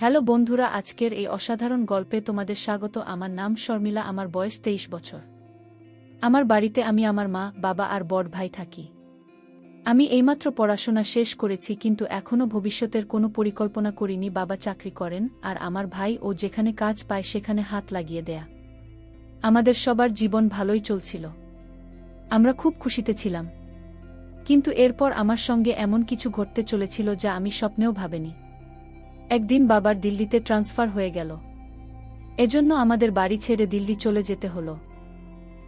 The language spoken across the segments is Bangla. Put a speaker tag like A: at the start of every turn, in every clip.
A: হ্যালো বন্ধুরা, আজকের এই অসাধারণ গল্পে তোমাদের স্বাগত। আমার নাম শর্মিলা, আমার বয়স 23 বছর। আমার বাড়িতে আমি আমার মা, বাবা আর বড় ভাই থাকি। আমি এইমাত্র পড়াশোনা শেষ করেছি, কিন্তু এখনও ভবিষ্যতের কোনো পরিকল্পনা করিনি। বাবা চাকরি করেন আর আমার ভাই ও যেখানে কাজ পায় সেখানে হাত লাগিয়ে দেয়া। আমাদের সবার জীবন ভালোই চলছিল, আমরা খুব খুশিতে ছিলাম। কিন্তু এরপর আমার সঙ্গে এমন কিছু ঘটতে চলেছিল যা আমি স্বপ্নেও ভাবিনি। একদিন বাবার দিল্লিতে ট্রান্সফার হয়ে গেল। এজন্য আমাদের বাড়ি ছেড়ে দিল্লি চলে যেতে হলো।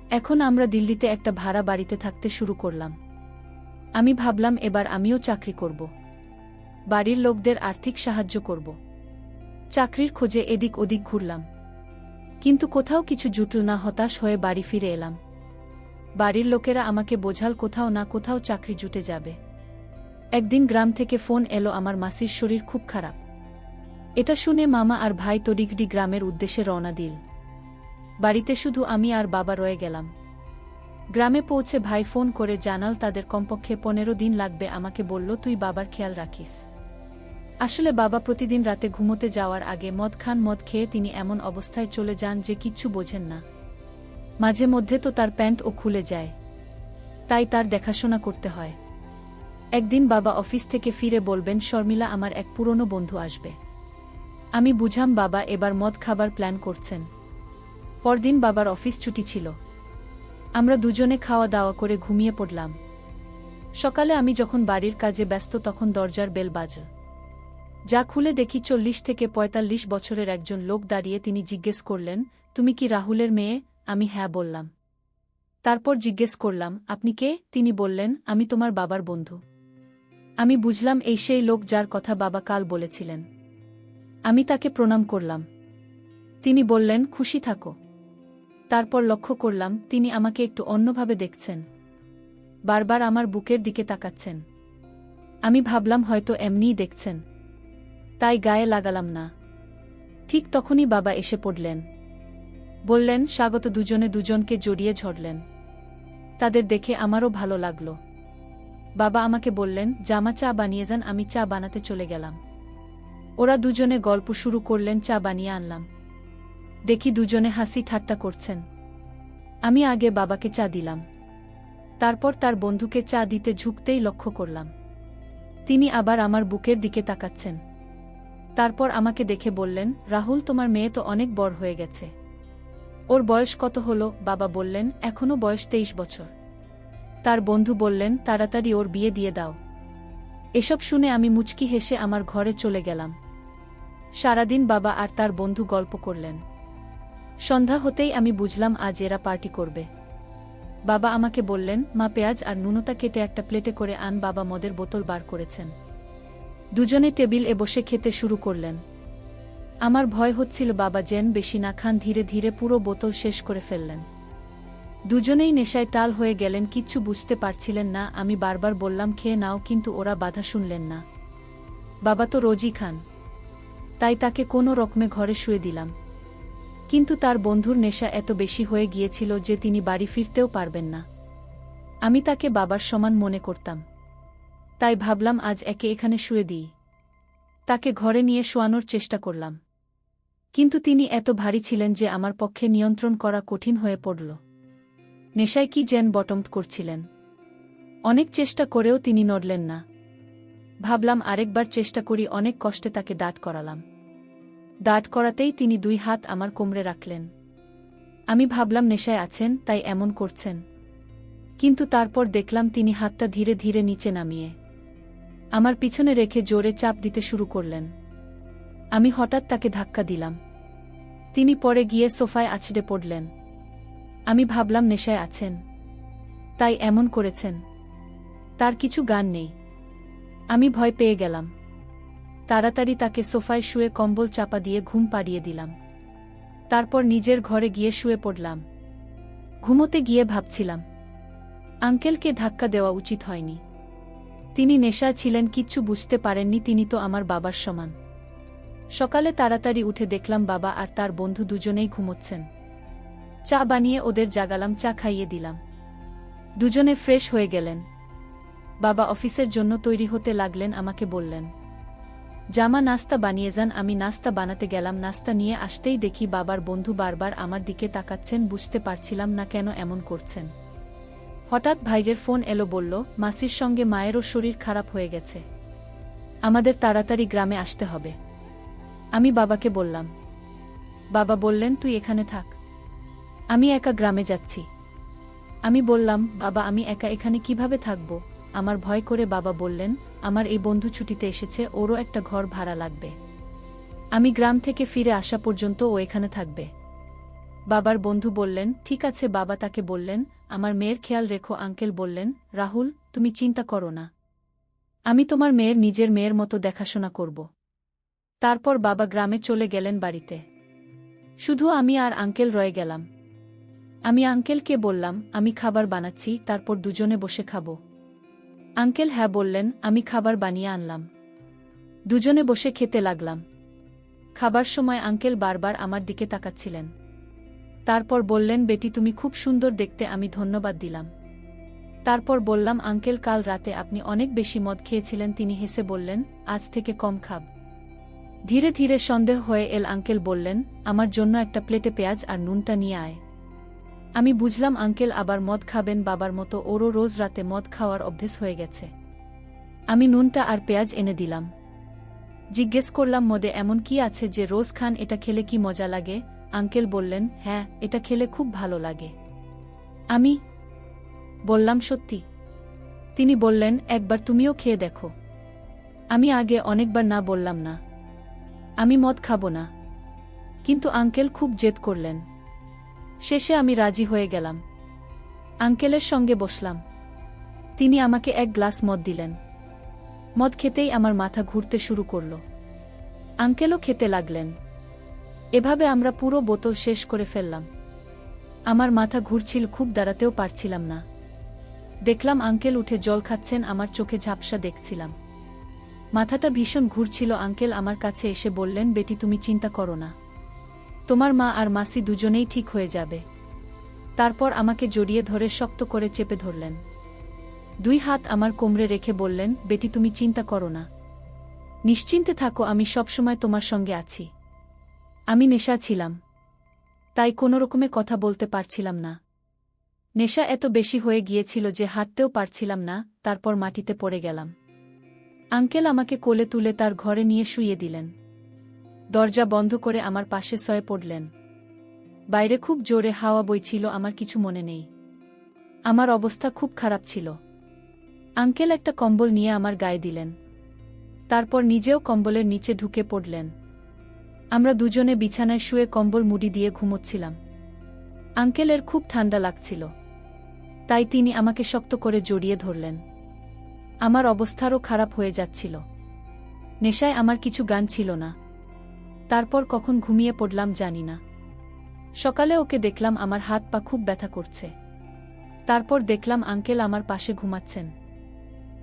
A: এখন আমরা দিল্লিতে একটা ভাড়া বাড়িতে থাকতে শুরু করলাম। আমি ভাবলাম এবার আমিও চাকরি করব, বাড়ির লোকদের আর্থিক সাহায্য করব। চাকরির খোঁজে এদিক ওদিক ঘুরলাম, কিন্তু কোথাও কিছু জুটল না। হতাশ হয়ে বাড়ি ফিরে এলাম। বাড়ির লোকেরা আমাকে বোঝাল কোথাও না কোথাও চাকরি জুটে যাবে। একদিন গ্রাম থেকে ফোন এলো, আমার মাসির শরীর খুব খারাপ। এটা শুনে মামা আর ভাই তড়িঘড়ি গ্রামের উদ্দেশ্যে রওনা দিল। বাড়িতে শুধু আমি আর বাবা রয়ে গেলাম। গ্রামে পৌঁছে ভাই ফোন করে জানাল তাদের কমপক্ষে 15 দিন লাগবে। আমাকে বলল, তুই বাবার খেয়াল রাখিস। আসলে বাবা প্রতিদিন রাতে ঘুমোতে যাওয়ার আগে মদ খেয়ে তিনি এমন অবস্থায় চলে যান যে কিচ্ছু বোঝেন না। মাঝে মধ্যে তো তার প্যান্টও খুলে যায়, তাই তার দেখাশোনা করতে হয়। একদিন বাবা অফিস থেকে ফিরে বলবেন, শর্মিলা, আমার এক পুরনো বন্ধু আসবে। আমি বুঝাম বাবা এবার মদ খাবার প্ল্যান করছেন। পরদিন বাবার অফিস ছুটি ছিল। আমরা দুজনে খাওয়া দাওয়া করে ঘুমিয়ে পড়লাম। সকালে আমি যখন বাড়ির কাজে ব্যস্ত তখন দরজার বেল বাজল। যা খুলে দেখি 40 থেকে 45 বছরের একজন লোক দাঁড়িয়ে। তিনি জিজ্ঞেস করলেন, তুমি কি রাহুলের মেয়ে? আমি হ্যাঁ বললাম। তারপর জিজ্ঞেস করলাম, আপনি কে? তিনি বললেন, আমি তোমার বাবার বন্ধু। আমি বুঝলাম এই সেই লোক যার কথা বাবা কাল বলেছিলেন। আমি তাকে প্রণাম করলাম। তিনি বললেন, খুশি থাকো। তারপর লক্ষ্য করলাম তিনি আমাকে একটু অন্যভাবে দেখছেন, বারবার আমার বুকের দিকে তাকাচ্ছেন। আমি ভাবলাম হয়তো এমনিই দেখছেন, তাই গায়ে লাগালাম না। ঠিক তখনই বাবা এসে পড়লেন। বললেন, স্বাগত। দুজনে দুজনকে জড়িয়ে ঝরলেন। তাদের দেখে আমারও ভালো লাগল। বাবা আমাকে বললেন, জামা চা বানিয়ে যান। আমি চা বানাতে চলে গেলাম। ওরা দুজনে গল্প শুরু করলেন। চা বানিয়ে আনলাম। দেখি দুজনে হাসি ঠাট্টা করছেন। আমি আগে বাবাকে চা দিলাম, তারপর তার বন্ধুকে চা দিতে ঝুঁকতেই লক্ষ্য করলাম তিনি আবার আমার বুকের দিকে তাকাচ্ছেন। তারপর আমাকে দেখে বললেন, রাহুল, তোমার মেয়ে তো অনেক বড় হয়ে গেছে। ওর বয়স কত হলো? বাবা বললেন, এখনো বয়স 23 বছর। তার বন্ধু বললেন, তাড়াতাড়ি ওর বিয়ে দিয়ে দাও। এসব শুনে আমি মুচকি হেসে আমার ঘরে চলে গেলাম। সারাদিন বাবা আর তার বন্ধু গল্প করলেন। সন্ধ্যা হতেই আমি বুঝলাম আজ এরা পার্টি করবে। বাবা আমাকে বললেন, মা, পেঁয়াজ আর নুনতা কেটে একটা প্লেটে করে আন। বাবা মদের বোতল বার করেছেন। দুজনে টেবিলে বসে খেতে শুরু করলেন। আমার ভয় হচ্ছিল বাবা যেন বেশি না খান। ধীরে ধীরে পুরো বোতল শেষ করে ফেললেন। দুজনেই নেশায় টাল হয়ে গেলেন, কিচ্ছু বুঝতে পারছিলেন না। আমি বারবার বললাম, খেয়ে নাও, কিন্তু ওরা বাধা শুনলেন না। বাবা তো রোজই খান, তাই তাকে কোনো রকমে ঘরে শুয়ে দিলাম। কিন্তু তার বন্ধুর নেশা এত বেশি হয়ে গিয়েছিল যে তিনি বাড়ি ফিরতেও পারবেন না। আমি তাকে বাবার সমান মনে করতাম, তাই ভাবলাম আজ একে এখানে শুয়ে দিই। তাকে ঘরে নিয়ে শোয়ানোর চেষ্টা করলাম, কিন্তু তিনি এত ভারী ছিলেন যে আমার পক্ষে নিয়ন্ত্রণ করা কঠিন হয়ে পড়ল। নেশায় কি যেন বটমট করছিলেন। অনেক চেষ্টা করেও তিনি নড়লেন না। ভাবলাম আরেকবার চেষ্টা করি। অনেক কষ্টে তাকে দাঁড় করালাম। দাঁড় করাতেই তিনি 2 হাত আমার কোমরে রাখলেন। আমি ভাবলাম নেশায় আছেন, তাই এমন করছেন। কিন্তু তারপর দেখলাম তিনি হাতটা ধীরে ধীরে নিচে নামিয়ে আমার পিছনে রেখে জোরে চাপ দিতে শুরু করলেন। আমি হঠাৎ তাকে ধাক্কা দিলাম। তিনি পড়ে গিয়ে সোফায় আছড়ে পড়লেন। আমি ভাবলাম নেশায় আছেন, তাই এমন করেছেন। তার কিছু গান নেই। আমি ভয় পেয়ে গেলাম। তাড়াতাড়ি তাকে সোফায় শুয়ে কম্বল চাপা দিয়ে ঘুম পাড়িয়ে দিলাম। তারপর নিজের ঘরে গিয়ে শুয়ে পড়লাম। ঘুমোতে গিয়ে ভাবছিলাম, আঙ্কেলকে ধাক্কা দেওয়া উচিত হয়নি। তিনি নেশায় ছিলেন, কিচ্ছু বুঝতে পারেননি। তিনি তো আমার বাবার সমান। সকালে তাড়াতাড়ি উঠে দেখলাম বাবা আর তার বন্ধু দুজনেই ঘুমোচ্ছেন। চা বানিয়ে ওদের জাগালাম, চা খাইয়ে দিলাম। দুজনে ফ্রেশ হয়ে গেলেন। বাবা অফিসের জন্য তৈরি হতে লাগলেন। আমাকে বললেন, জামা নাস্তা বানিয়ে যান। আমি নাস্তা বানাতে গেলাম। নাস্তা নিয়ে আসতেই দেখি বাবার বন্ধু বারবার আমার দিকে তাকাচ্ছেন। বুঝতে পারছিলাম না কেন এমন করছেন। হঠাৎ ভাইজের ফোন এলো, বলল মাসির সঙ্গে মায়েরও শরীর খারাপ হয়ে গেছে, আমাদের তাড়াতাড়ি গ্রামে আসতে হবে। আমি বাবাকে বললাম। বাবা বললেন তুই এখানে থাক, আমি একা গ্রামে যাচ্ছি। আমি বললাম বাবা আমি একা এখানে কিভাবে থাকব? আমার ভয় করে বাবা বললেন আমার এই বন্ধু ছুটিতে এসেছে, ওরও একটা ঘর ভাড়া লাগবে, আমি গ্রাম থেকে ফিরে আসা পর্যন্ত ও এখানে থাকবে। বাবার বন্ধু বললেন ঠিক আছে। বাবা তাকে বললেন আমার মেয়ের খেয়াল রেখো। আঙ্কেল বললেন রাহুল তুমি চিন্তা করো না, আমি তোমার মেয়ের নিজের মেয়ের মতো দেখাশোনা করব। তারপর বাবা গ্রামে চলে গেলেন বাড়িতে। শুধু আমি আর আঙ্কেল রয়ে গেলাম। আমি আঙ্কেলকে বললাম আমি খাবার বানাচ্ছি, তারপর দুজনে বসে খাবো। আঙ্কেল হ্যাঁ বললেন। আমি খাবার বানিয়ে আনলাম, দুজনে বসে খেতে লাগলাম। খাবার সময় আঙ্কেল বারবার আমার দিকে তাকাচ্ছিলেন। তারপর বললেন বেটি তুমি খুব সুন্দর দেখতে। আমি ধন্যবাদ দিলাম। তারপর বললাম আঙ্কেল কাল রাতে আপনি অনেক বেশি মদ খেয়েছিলেন। তিনি হেসে বললেন আজ থেকে কম খাব। ধীরে ধীরে সন্দেহ হয়ে এল। আঙ্কেল বললেন আমার জন্য একটা প্লেটে পেঁয়াজ আর নুনটা নিয়ে আয়। আমি বুঝলাম আঙ্কেল আবার মদ খাবেন। বাবার মতো ওরও রোজ রাতে মদ খাওয়ার অভ্যেস হয়ে গেছে। আমি নুনটা আর পেঁয়াজ এনে দিলাম। জিজ্ঞেস করলাম মদে এমন কি আছে যে রোজ খান, এটা খেলে কি মজা লাগে? আঙ্কেল বললেন হ্যাঁ এটা খেলে খুব ভালো লাগে। আমি বললাম সত্যি? তিনি বললেন একবার তুমিও খেয়ে দেখো। আমি আগে অনেকবার না বললাম না, আমি মদ খাবো না, কিন্তু আঙ্কেল খুব জেদ করলেন। শেষে আমি রাজি হয়ে গেলাম। আঙ্কেলের সঙ্গে বসলাম। তিনি আমাকে এক গ্লাস মদ দিলেন। মদ খেতেই আমার মাথা ঘুরতে শুরু করল। আঙ্কেলও খেতে লাগলেন। এভাবে আমরা পুরো বোতল শেষ করে ফেললাম। আমার মাথা ঘুরছিল, খুব দাঁড়াতেও পারছিলাম না। দেখলাম আঙ্কেল উঠে জল খাচ্ছেন, আমার চোখে ঝাপসা দেখছিলাম। মাথাটা ভীষণ ঘুরছিল। আঙ্কেল আমার কাছে এসে বললেন বেটি তুমি চিন্তা করো না, তোমার মা আর মাসি দুজনেই ঠিক হয়ে যাবে। তারপর আমাকে জড়িয়ে ধরে শক্ত করে চেপে ধরলেন। দুই হাত আমার কোমরে রেখে বললেন বেটি তুমি চিন্তা করো না, নিশ্চিন্তে থাকো, আমি সবসময় তোমার সঙ্গে আছি। আমি নেশা ছিলাম, তাই কোনোরকমে কথা বলতে পারছিলাম না। নেশা এত বেশি হয়ে গিয়েছিল যে হাঁটতেও পারছিলাম না। তারপর মাটিতে পড়ে গেলাম। আঙ্কেল আমাকে কোলে তুলে তার ঘরে নিয়ে শুইয়ে দিলেন। দরজা বন্ধ করে আমার পাশে শুয়ে পড়লেন। বাইরে খুব জোরে হাওয়া বইছিল, আমার কিছু মনে নেই। আমার অবস্থা খুব খারাপ ছিল। আঙ্কেল একটা কম্বল নিয়ে আমার গায়ে দিলেন। তারপর নিজেও কম্বলের নিচে ঢুকে পড়লেন। আমরা দুজনে বিছানায় শুয়ে কম্বল মুড়ি দিয়ে ঘুমোচ্ছিলাম। আঙ্কেলের খুব ঠান্ডা লাগছিল, তাই তিনি আমাকে শক্ত করে জড়িয়ে ধরলেন। আমার অবস্থারও খারাপ হয়ে যাচ্ছিল। নেশায় আমার কিছু গান ছিল না। তারপর কখন ঘুমিয়ে পড়লাম জানি না। সকালে ওকে দেখলাম আমার হাত পা খুব ব্যথা করছে। তারপর দেখলাম আঙ্কেল আমার পাশে ঘুমাচ্ছেন।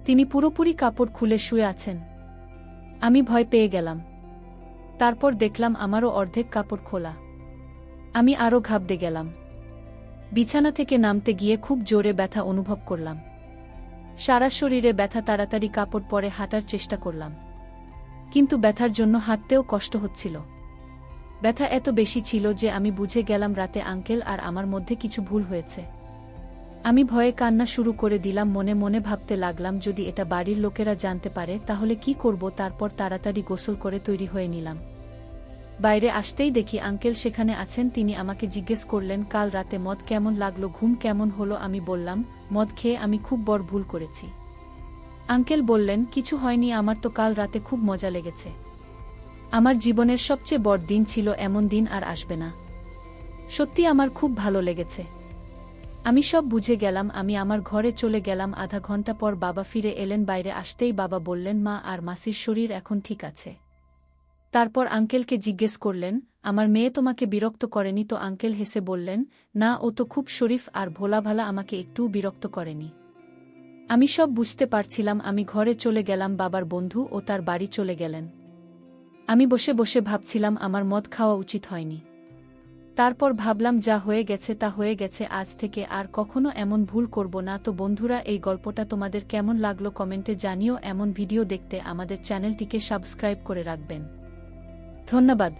A: তিনি পুরোপুরি কাপড় খুলে শুয়ে আছেন। আমি ভয় পেয়ে গেলাম। তারপর দেখলাম আমারও অর্ধেক কাপড় খোলা। আমি আরও ঘাবড়ে গেলাম। বিছানা থেকে নামতে গিয়ে খুব জোরে ব্যথা অনুভব করলাম। সারা শরীরে ব্যথা। তাড়াতাড়ি কাপড় পরে হাঁটার চেষ্টা করলাম, কিন্তু ব্যথার জন্য হাঁটতেও কষ্ট হচ্ছিল। ব্যথা এত বেশি ছিল যে আমি বুঝে গেলাম রাতে আঙ্কেল আর আমার মধ্যে কিছু ভুল হয়েছে। আমি ভয়ে কান্না শুরু করে দিলাম। মনে মনে ভাবতে লাগলাম যদি এটা বাড়ির লোকেরা জানতে পারে তাহলে কি করব। তারপর তাড়াতাড়ি গোসল করে তৈরি হয়ে নিলাম। বাইরে আসতেই দেখি আঙ্কেল সেখানে আছেন। তিনি আমাকে জিজ্ঞেস করলেন কাল রাতে মদ কেমন লাগলো, ঘুম কেমন হলো। আমি বললাম মদ খেয়ে আমি খুব বড় ভুল করেছি। আঙ্কেল বললেন কিছু হয়নি, আমার তো কাল রাতে খুব মজা লেগেছে। আমার জীবনের সবচেয়ে বড় দিন ছিল, এমন দিন আর আসবে না। সত্যি আমার খুব ভালো লেগেছে। আমি সব বুঝে গেলাম। আমি আমার ঘরে চলে গেলাম। আধা ঘন্টা পর বাবা ফিরে এলেন। বাইরে আসতেই বাবা বললেন মা আর মাসির শরীর এখন ঠিক আছে। তারপর আঙ্কেলকে জিজ্ঞেস করলেন আমার মেয়ে তোমাকে বিরক্ত করেনি তো? আঙ্কেল হেসে বললেন না, ও তো খুব শরীফ আর ভোলাভালা, আমাকে একটুও বিরক্ত করেনি। আমি সব বুঝতে পারছিলাম। আমি ঘরে চলে গেলাম। বাবার বন্ধু ও তার বাড়ি চলে গেলেন। আমি বসে বসে ভাবছিলাম আমার মদ খাওয়া উচিত হয়নি। তারপর ভাবলাম যা হয়ে গেছে তা হয়ে গেছে, আজ থেকে আর কখনো এমন ভুল করব না। তো বন্ধুরা, এই গল্পটা তোমাদের কেমন লাগলো কমেন্টে জানিও। এমন ভিডিও দেখতে আমাদের চ্যানেলটিকে সাবস্ক্রাইব করে রাখবেন। ধন্যবাদ।